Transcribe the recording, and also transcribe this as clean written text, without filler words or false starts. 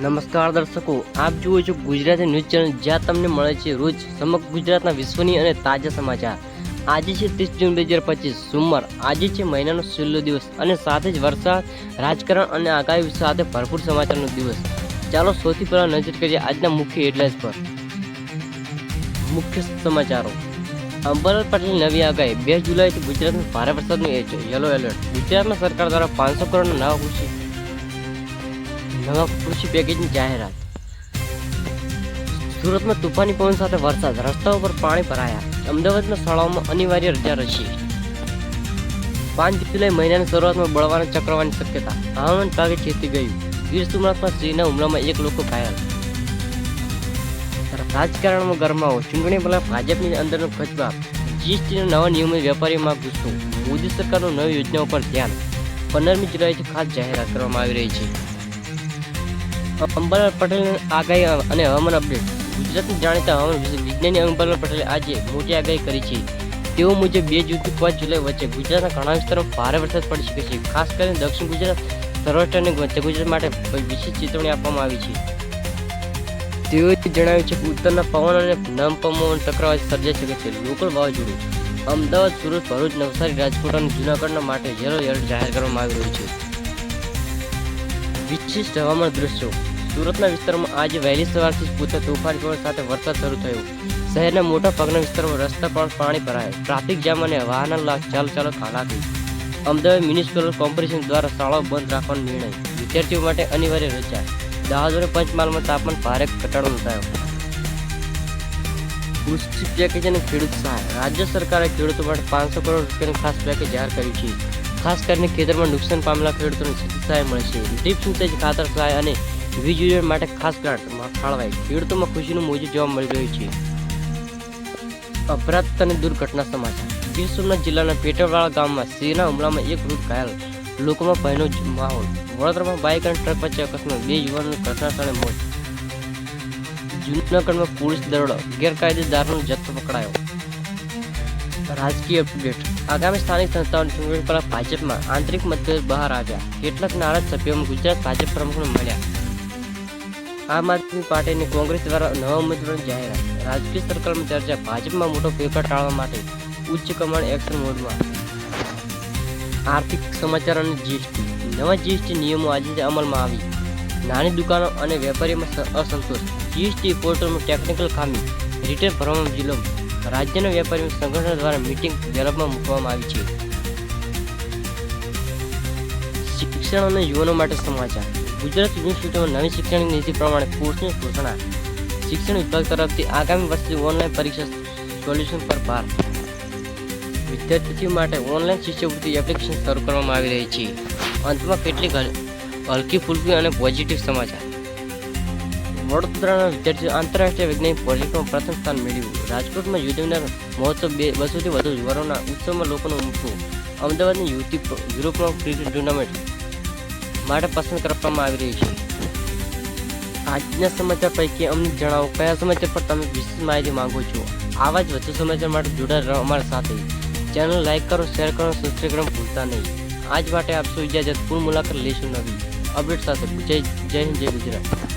નમસ્કાર દર્શકો, આપ જુઓ છો ગુજરાતી ન્યૂઝ ચેનલ, જ્યાં તમને મળે છે રોજ સમગ્ર ગુજરાતના વિશ્વની અને તાજા સમાચાર। આજે છે 30 જૂન 2025 સોમવાર। આજે છે મહિનાનો છેલ્લો દિવસ અને સાથે જ વરસાદ, રાજકારણ અને આગાહી સાથે ભરપૂર સમાચારનો દિવસ। ચાલો સૌથી પહેલા નજર કરીએ આજના મુખ્ય હેડલાઇન્સ પર। મુખ્ય સમાચારો। અંબાલાલ પટેલની નવી આગાહી। 2 જુલાઈથી ગુજરાતમાં ભારે વરસાદનું યલો એલર્ટ। ગુજરાતમાં સરકાર દ્વારા 500 કરોડના નવા કૃષિ પેકેજની જાહેરાત। સુરતમાં તૂફાની પવન સાથે વરસાદ, રસ્તાઓ પર પાણી ભરાયા। અમદાવાદમાં શાળાઓમાં અનિવાર્ય રજા રહેશે। 5 જુલાઈ મહિનાની શરૂઆતમાં બળવાના ચક્રવાતની શક્યતા, હવામાન વિભાગે ચેતવી ગયું। ગીર સોમનાથમાં સિંહના હુમલામાં 1 લોકો ઘાયલ। રાજકારણમાં ગરમાવો, ચૂંટણી પહેલા ભાજપની અંદરનો ખચકાટ, જીએસટીના નવા નિયમો વેપારીઓમાં ગુસ્સો, મોદી સરકારનું નવી યોજનાઓ પર ધ્યાન। 15મી જુલાઈથી ખાસ જાહેરાત કરવામાં આવી રહી છે। અંબાલાલ પટેલની આગાહી અને હવામાન અપડેટ। ગુજરાતના જાણીતા હવામાન વિજ્ઞાની અંબાલાલ પટેલે આજે મોટી આગાહી કરી છે। તેઓ મુજબ 2 જૂનથી 5 જુલાઈ વચ્ચે ગુજરાતના ઘણા વિસ્તારોમાં ભારે વરસાદ પડી શકે છે। ખાસ કરીને દક્ષિણ ગુજરાત, સૌરાષ્ટ્ર અને મધ્ય ગુજરાત માટે વિશેષ ચેતવણી આપવામાં આવી છે। તેઓએ જણાવ્યું છે કે ઉત્તરના પવન અને નમ પવન ચક્રવાત સર્જાઈ શકે છે। લોકલ વાવાઝોડું। અમદાવાદ, સુરત, ભરૂચ, નવસારી, રાજકોટ અને જૂનાગઢના માટે યલો એલર્ટ જાહેર કરવામાં આવી રહ્યું છે। વિશિષ્ટ હવામાન દૃશ્યો। સુરતના વિસ્તારોમાં આજે વહેલી સવારથી જ તોફાની પવન સાથે વરસાદ શરૂ થયો। શહેરના મોટા ભાગના વિસ્તારોમાં રસ્તા પર પાણી ભરાયા। ટ્રાફિક જામ અને વાહન ચાલક હાલાકી। અમદાવાદ મ્યુનિસિપલ કોર્પોરેશન દ્વારા શાળાઓ બંધ રાખવાનો નિર્ણય। વિદ્યાર્થીઓ માટે અનિવાર્ય રજા। દાહોદ અને પંચમહાલમાં તાપમાન ભારે ઘટાડો નોંધાયો। કૃષિ પેકેજ અને ખેડૂત સહાય। રાજ્ય સરકારે ખેડૂતો માટે 500 કરોડ રૂપિયાનું ખાસ પેકેજ જાહેર કર્યું છે। ખાસ કરીને ખેતરમાં નુકસાન પામેલા ખેડૂતોને સીધી સહાય મળશે। ડ્રીપ સિંચાઈ, ખાતર સહાય અને વીજ યોજના માટે ખાસ ગ્રાન્ટ ફાળવાઈ। ખેડૂતોમાં ખુશીનું મોજું જોવા મળી રહ્યું છે। અપરાધ અને દુર્ઘટના સમાચાર। ગીર સોમનાથ જિલ્લાના પેટરવાળા ગામમાં સિંહના હુમલામાં 1 વૃદ્ધ ઘાયલ, લોકોમાં ભયનો માહોલ। વડોદરામાં બાઇક અને ટ્રક વચ્ચે અકસ્માત, 2 યુવાનોનું ઘટનાસ્થળે મોત। જૂનાગઢમાં પોલીસ દરોડો, ગેરકાયદે દારૂનો જથ્થો પકડાયો। રાજકીય અપડેટ। આગામી સ્થાનિક સંસ્થાઓની ચૂંટણી પહેલા ભાજપમાં આંતરિક મતભેદ બહાર આવ્યા। કેટલાક નારાજ સભ્યોમાં ગુજરાત ભાજપ પ્રમુખને મળ્યા। આમ આદમી પાર્ટી અને કોંગ્રેસ દ્વારા નવા ઉમેદવારોની જાહેરાત। રાજકીય સર્કલમાં ચર્ચા, ભાજપમાં મોટો ફેરફાર ટાળવા માટે ઉચ્ચ કમાન્ડ એક્શન મોડમાં। આર્થિક સમાચાર અને જીએસટી। નવા જીએસટી નિયમો આજે અમલમાં આવી। નાની દુકાનો અને વેપારીઓમાં અસંતોષ। જીએસટી પોર્ટલમાં ટેકનિકલ ખામી, રિટર્ન ભરવામાં વિલંબ। રાજ્યના વેપારીઓ સંગઠન દ્વારા મીટિંગ ડેવલપમાં મૂકવામાં આવી છે। શિક્ષણ અને યુવાનો માટે સમાચાર। ગુજરાત યુનિવર્સિટીમાં નવી શૈક્ષણિક નીતિ પ્રમાણે કોર્સની ઘોષણા। શિક્ષણ વિભાગ તરફથી આગામી વર્ષની ઓનલાઈન પરીક્ષા સોલ્યુશન પર ભાર। વિદ્યાર્થીઓ માટે ઓનલાઈન શિષ્યવૃત્તિ એપ્લિકેશન શરૂ કરવામાં આવી રહી છે। અંતમાં કેટલીક હલકી ફુલકી અને પોઝિટિવ સમાચાર। વડોદરાના વિદ્યાર્થીઓ આંતરરાષ્ટ્રીય વૈજ્ઞાનિક પ્રોજેક્ટમાં પ્રથમ સ્થાન મેળવ્યું। રાજકોટમાં યોજાનાર મહોત્સવ 200થી વધુ યુવાનોના ઉત્સવમાં લોકોનો ઉમટો। અમદાવાદની યુરોપમાં ક્રિકેટ ટુર્નામેન્ટ માટે પસંદ કરવામાં આવી રહી છે। આજના સમાચાર પૈકી અમને જણાવો કયા સમાચાર પર તમે વિશેષ માહિતી માંગો છો। આવા જ વધુ સમાચાર માટે જોડાયેલા રહો અમારી સાથે। ચેનલ લાઈક કરો, શેર કરો, સબસ્ક્રાઈબ કરવાનું ભૂલતા નહીં। આજ માટે આપશો ઇજાજત। પૂર્ણ મુલાકાત લઈશું નવી અપડેટ સાથે। જય હિન્દ, જય ગુજરાત।